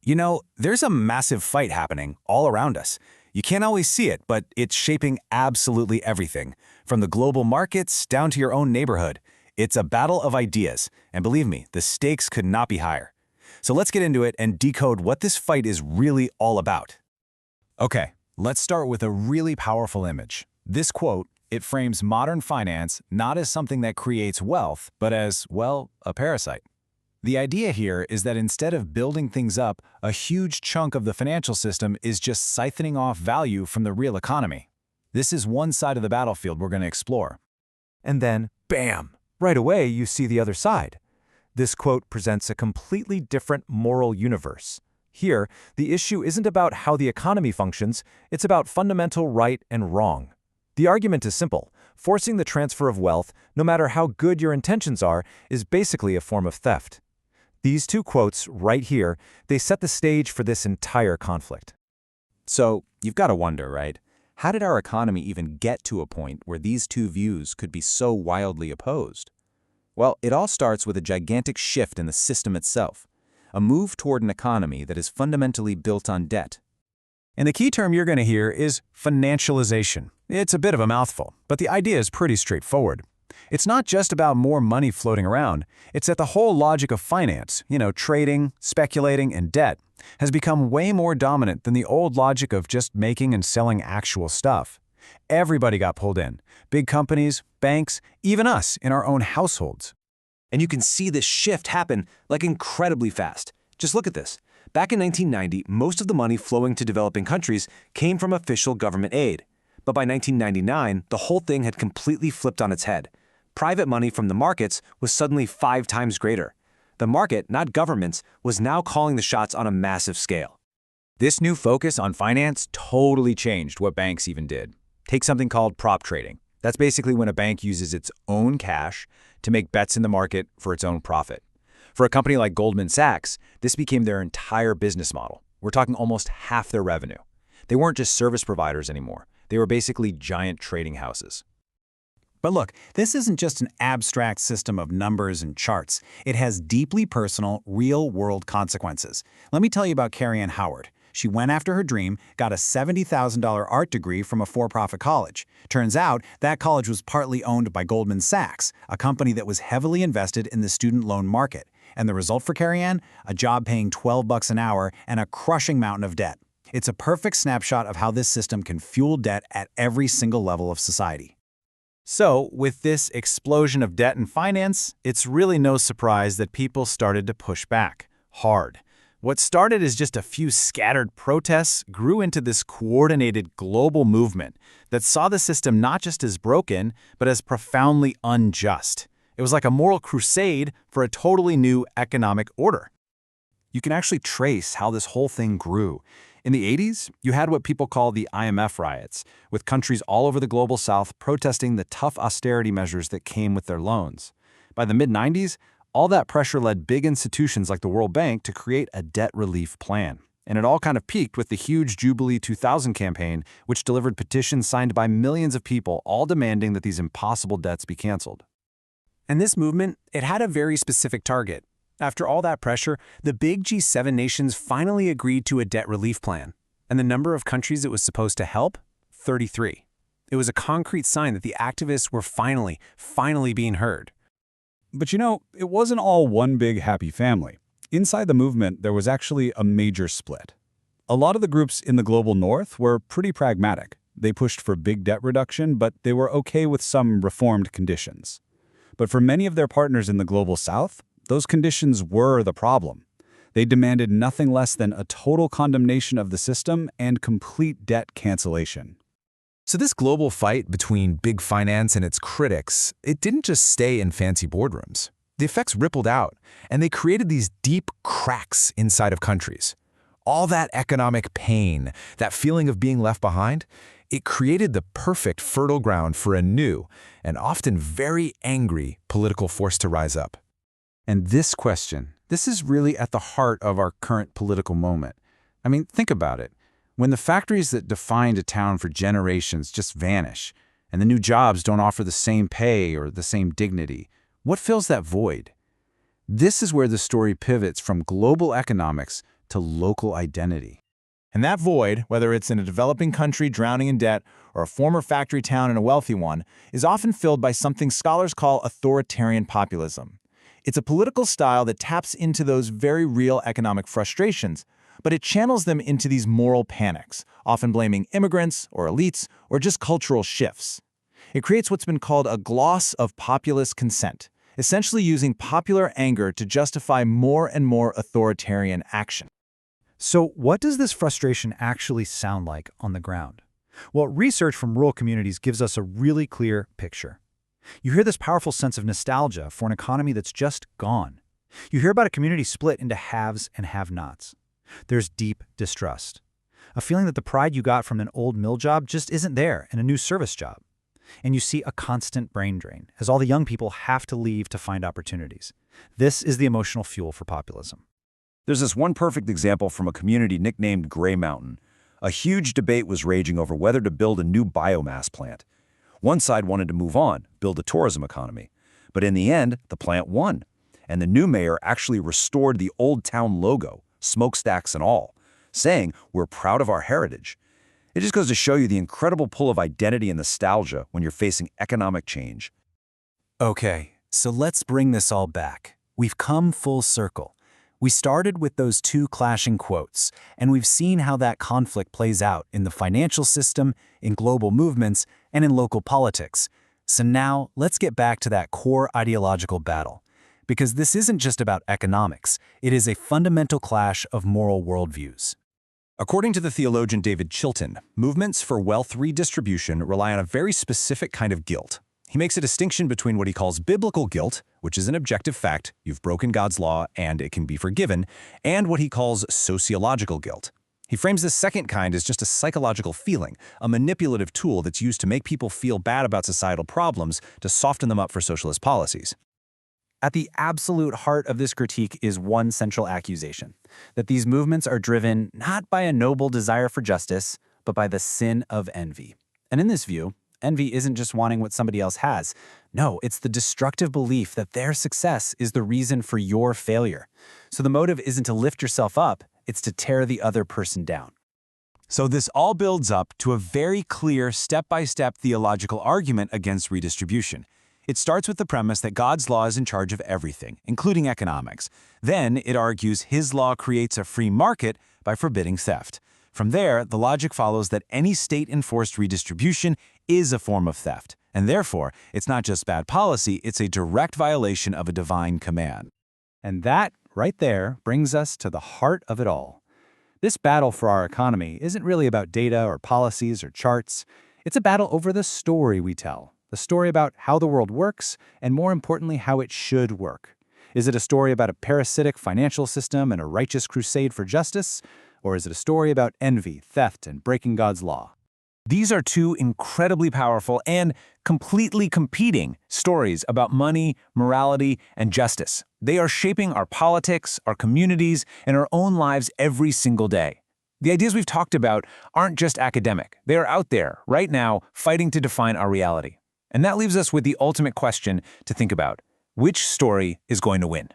There's a massive fight happening all around us. You can't always see it, but it's shaping absolutely everything, from the global markets down to your own neighborhood. It's a battle of ideas, and believe me, the stakes could not be higher. So let's get into it and decode what this fight is really all about. Okay, let's start with a really powerful image. This quote, it frames modern finance not as something that creates wealth, but as, well, a parasite. The idea here is that instead of building things up, a huge chunk of the financial system is just siphoning off value from the real economy. This is one side of the battlefield we're going to explore. And then, bam! Right away, you see the other side. This quote presents a completely different moral universe. Here, the issue isn't about how the economy functions, it's about fundamental right and wrong. The argument is simple. Forcing the transfer of wealth, no matter how good your intentions are, is basically a form of theft. These two quotes right here, they set the stage for this entire conflict. So, you've got to wonder, right? How did our economy even get to a point where these two views could be so wildly opposed? Well, it all starts with a gigantic shift in the system itself, a move toward an economy that is fundamentally built on debt. And the key term you're going to hear is financialization. It's a bit of a mouthful, but the idea is pretty straightforward. It's not just about more money floating around. It's that the whole logic of finance, trading, speculating, and debt, has become way more dominant than the old logic of just making and selling actual stuff. Everybody got pulled in. Big companies, banks, even us in our own households. And you can see this shift happen incredibly fast. Just look at this. Back in 1990, most of the money flowing to developing countries came from official government aid. But by 1999, the whole thing had completely flipped on its head. Private money from the markets was suddenly 5 times greater. The market, not governments, was now calling the shots on a massive scale. This new focus on finance totally changed what banks even did. Take something called prop trading. That's basically when a bank uses its own cash to make bets in the market for its own profit. For a company like Goldman Sachs, this became their entire business model. We're talking almost half their revenue. They weren't just service providers anymore. They were basically giant trading houses. But look, this isn't just an abstract system of numbers and charts. It has deeply personal, real-world consequences. Let me tell you about Carrie Ann Howard. She went after her dream, got a $70,000 art degree from a for-profit college. Turns out, that college was partly owned by Goldman Sachs, a company that was heavily invested in the student loan market. And the result for Carrie Ann? A job paying $12 an hour and a crushing mountain of debt. It's a perfect snapshot of how this system can fuel debt at every single level of society. So, with this explosion of debt and finance, it's really no surprise that people started to push back, hard. What started as just a few scattered protests grew into this coordinated global movement that saw the system not just as broken, but as profoundly unjust. It was like a moral crusade for a totally new economic order. You can actually trace how this whole thing grew. In the 80s, you had what people call the IMF riots, with countries all over the global south protesting the tough austerity measures that came with their loans. By the mid-90s, all that pressure led big institutions like the World Bank to create a debt relief plan. And it all kind of peaked with the huge Jubilee 2000 campaign, which delivered petitions signed by millions of people, all demanding that these impossible debts be canceled. And this movement, it had a very specific target. After all that pressure, the big G7 nations finally agreed to a debt relief plan. And the number of countries it was supposed to help? 33. It was a concrete sign that the activists were finally being heard. But it wasn't all one big happy family. Inside the movement, there was actually a major split. A lot of the groups in the global north were pretty pragmatic. They pushed for big debt reduction, but they were okay with some reformed conditions. But for many of their partners in the global south, those conditions were the problem. They demanded nothing less than a total condemnation of the system and complete debt cancellation. So this global fight between big finance and its critics, it didn't just stay in fancy boardrooms. The effects rippled out, and they created these deep cracks inside of countries. All that economic pain, that feeling of being left behind, it created the perfect fertile ground for a new and often very angry political force to rise up. And this question, this is really at the heart of our current political moment. I mean, think about it. When the factories that defined a town for generations just vanish, and the new jobs don't offer the same pay or the same dignity, what fills that void? This is where the story pivots from global economics to local identity. And that void, whether it's in a developing country drowning in debt or a former factory town in a wealthy one, is often filled by something scholars call authoritarian populism. It's a political style that taps into those very real economic frustrations, but it channels them into these moral panics, often blaming immigrants or elites or just cultural shifts. It creates what's been called a gloss of populist consent, essentially using popular anger to justify more and more authoritarian action. So what does this frustration actually sound like on the ground? Well, research from rural communities gives us a really clear picture. You hear this powerful sense of nostalgia for an economy that's just gone. You hear about a community split into haves and have-nots. There's deep distrust, a feeling that the pride you got from an old mill job just isn't there in a new service job. And you see a constant brain drain, as all the young people have to leave to find opportunities. This is the emotional fuel for populism. There's this one perfect example from a community nicknamed Gray Mountain. A huge debate was raging over whether to build a new biomass plant. One side wanted to move on, build a tourism economy. But in the end, the plant won. And the new mayor actually restored the old town logo, smokestacks and all, saying, "We're proud of our heritage." It just goes to show you the incredible pull of identity and nostalgia when you're facing economic change. Okay, so let's bring this all back. We've come full circle. We started with those two clashing quotes, and we've seen how that conflict plays out in the financial system, in global movements, and in local politics. So now, let's get back to that core ideological battle. Because this isn't just about economics, it is a fundamental clash of moral worldviews. According to the theologian David Chilton, movements for wealth redistribution rely on a very specific kind of guilt. He makes a distinction between what he calls biblical guilt, which is an objective fact, you've broken God's law and it can be forgiven, and what he calls sociological guilt. He frames this second kind as just a psychological feeling, a manipulative tool that's used to make people feel bad about societal problems to soften them up for socialist policies. At the absolute heart of this critique is one central accusation, that these movements are driven not by a noble desire for justice, but by the sin of envy. And in this view, envy isn't just wanting what somebody else has. No, it's the destructive belief that their success is the reason for your failure. So the motive isn't to lift yourself up, it's to tear the other person down. So this all builds up to a very clear step-by-step theological argument against redistribution. It starts with the premise that God's law is in charge of everything, including economics. Then it argues his law creates a free market by forbidding theft. From there, the logic follows that any state-enforced redistribution is a form of theft, and therefore, it's not just bad policy, it's a direct violation of a divine command. And that, right there, brings us to the heart of it all. This battle for our economy isn't really about data or policies or charts. It's a battle over the story we tell. The story about how the world works, and more importantly, how it should work. Is it a story about a parasitic financial system and a righteous crusade for justice? Or is it a story about envy, theft, and breaking God's law? These are two incredibly powerful and completely competing stories about money, morality, and justice. They are shaping our politics, our communities, and our own lives every single day. The ideas we've talked about aren't just academic. They are out there, right now, fighting to define our reality. And that leaves us with the ultimate question to think about. Which story is going to win?